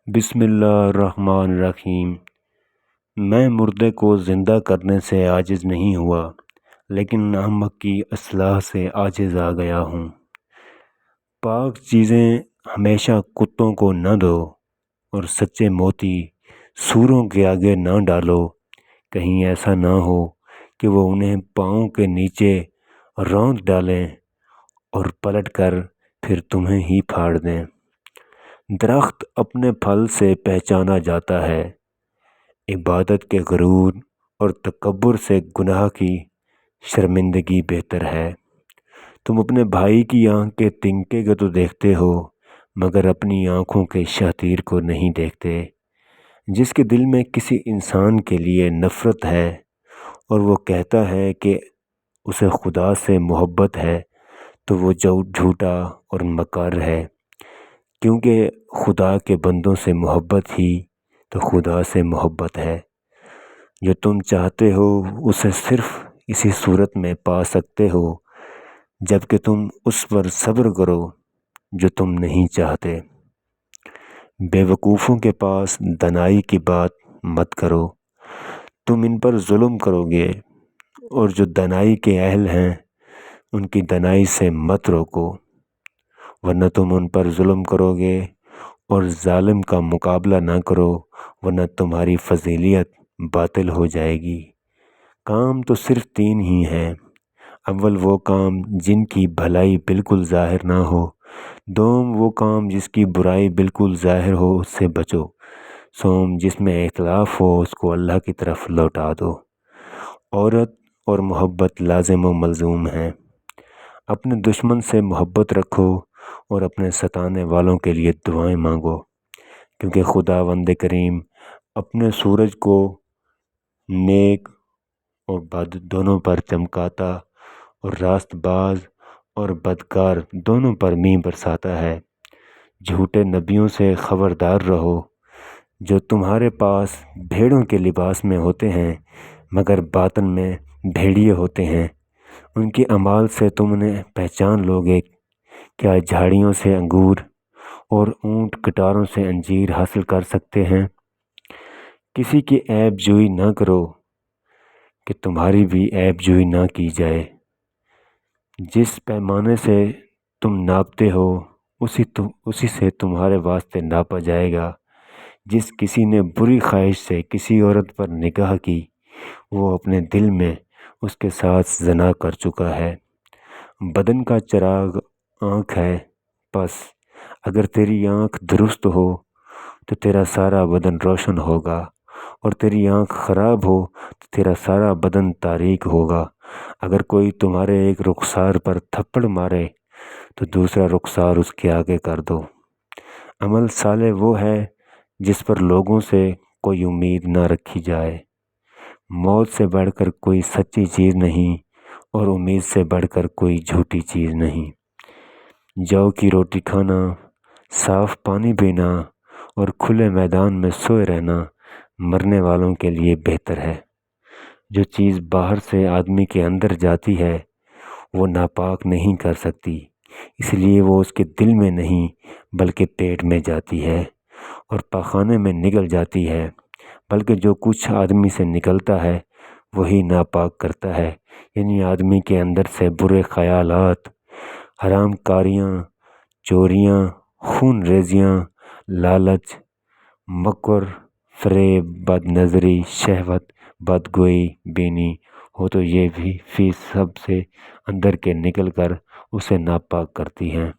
بسم اللہ الرحمن الرحیم۔ میں مردے کو زندہ کرنے سے عاجز نہیں ہوا، لیکن احمق کی اصلاح سے عاجز آ گیا ہوں۔ پاک چیزیں ہمیشہ کتوں کو نہ دو اور سچے موتی سوروں کے آگے نہ ڈالو، کہیں ایسا نہ ہو کہ وہ انہیں پاؤں کے نیچے روند ڈالیں اور پلٹ کر پھر تمہیں ہی پھاڑ دیں۔ درخت اپنے پھل سے پہچانا جاتا ہے، عبادت کے غرور اور تکبر سے گناہ کی شرمندگی بہتر ہے۔ تم اپنے بھائی کی آنکھ کے تنکے کو تو دیکھتے ہو، مگر اپنی آنکھوں کے شاطر کو نہیں دیکھتے۔ جس کے دل میں کسی انسان کے لیے نفرت ہے اور وہ کہتا ہے کہ اسے خدا سے محبت ہے، تو وہ جھوٹا اور مکار ہے، کیونکہ خدا کے بندوں سے محبت ہی تو خدا سے محبت ہے۔ جو تم چاہتے ہو اسے صرف اسی صورت میں پا سکتے ہو جبکہ تم اس پر صبر کرو جو تم نہیں چاہتے۔ بے وقوفوں کے پاس دانائی کی بات مت کرو، تم ان پر ظلم کرو گے، اور جو دانائی کے اہل ہیں ان کی دانائی سے مت روکو، ورنہ تم ان پر ظلم کرو گے، اور ظالم کا مقابلہ نہ کرو ورنہ تمہاری فضیلت باطل ہو جائے گی۔ کام تو صرف تین ہی ہیں۔ اول وہ کام جن کی بھلائی بالکل ظاہر نہ ہو، دوم وہ کام جس کی برائی بالکل ظاہر ہو اس سے بچو، سوم جس میں اختلاف ہو اس کو اللہ کی طرف لوٹا دو۔ عورت اور محبت لازم و ملزوم ہیں۔ اپنے دشمن سے محبت رکھو اور اپنے ستانے والوں کے لیے دعائیں مانگو، کیونکہ خداوند کریم اپنے سورج کو نیک اور بد دونوں پر چمکاتا اور راست باز اور بدکار دونوں پر مینہ برساتا ہے۔ جھوٹے نبیوں سے خبردار رہو، جو تمہارے پاس بھیڑوں کے لباس میں ہوتے ہیں مگر باطن میں بھیڑیے ہوتے ہیں۔ ان کے اعمال سے تم انہیں پہچان لوگے۔ کیا جھاڑیوں سے انگور اور اونٹ کٹاروں سے انجیر حاصل کر سکتے ہیں؟ کسی کی عیب جوئی نہ کرو کہ تمہاری بھی عیب جوئی نہ کی جائے۔ جس پیمانے سے تم ناپتے ہو اسی سے تمہارے واسطے ناپا جائے گا۔ جس کسی نے بری خواہش سے کسی عورت پر نگاہ کی، وہ اپنے دل میں اس کے ساتھ زنا کر چکا ہے۔ بدن کا چراغ آنکھ ہے، پس اگر تیری آنکھ درست ہو تو تیرا سارا بدن روشن ہوگا، اور تیری آنکھ خراب ہو تو تیرا سارا بدن تاریک ہوگا۔ اگر کوئی تمہارے ایک رخسار پر تھپڑ مارے تو دوسرا رخسار اس کے آگے کر دو۔ عمل صالح وہ ہے جس پر لوگوں سے کوئی امید نہ رکھی جائے۔ موت سے بڑھ کر کوئی سچی چیز نہیں، اور امید سے بڑھ کر کوئی جھوٹی چیز نہیں۔ جو کی روٹی کھانا، صاف پانی پینا اور کھلے میدان میں سوئے رہنا مرنے والوں کے لیے بہتر ہے۔ جو چیز باہر سے آدمی کے اندر جاتی ہے وہ ناپاک نہیں کر سکتی، اس لیے وہ اس کے دل میں نہیں بلکہ پیٹ میں جاتی ہے اور پاخانے میں نگل جاتی ہے، بلکہ جو کچھ آدمی سے نکلتا ہے وہی ناپاک کرتا ہے، یعنی آدمی کے اندر سے برے خیالات، حرام کاریاں، چوریاں، خون ریزیاں، لالچ، مکر، فریب، بد نظری، شہوت، بدگوئی بینی ہو تو یہ بھی فی سب سے اندر کے نکل کر اسے ناپاک کرتی ہیں۔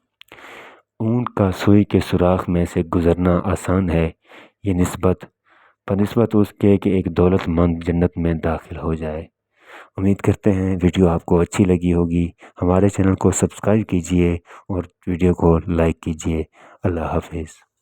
اونٹ کا سوئی کے سوراخ میں سے گزرنا آسان ہے، یہ بنسبت اس کے کہ ایک دولت مند جنت میں داخل ہو جائے۔ امید کرتے ہیں ویڈیو آپ کو اچھی لگی ہوگی۔ ہمارے چینل کو سبسکرائب کیجئے اور ویڈیو کو لائک کیجئے۔ اللہ حافظ۔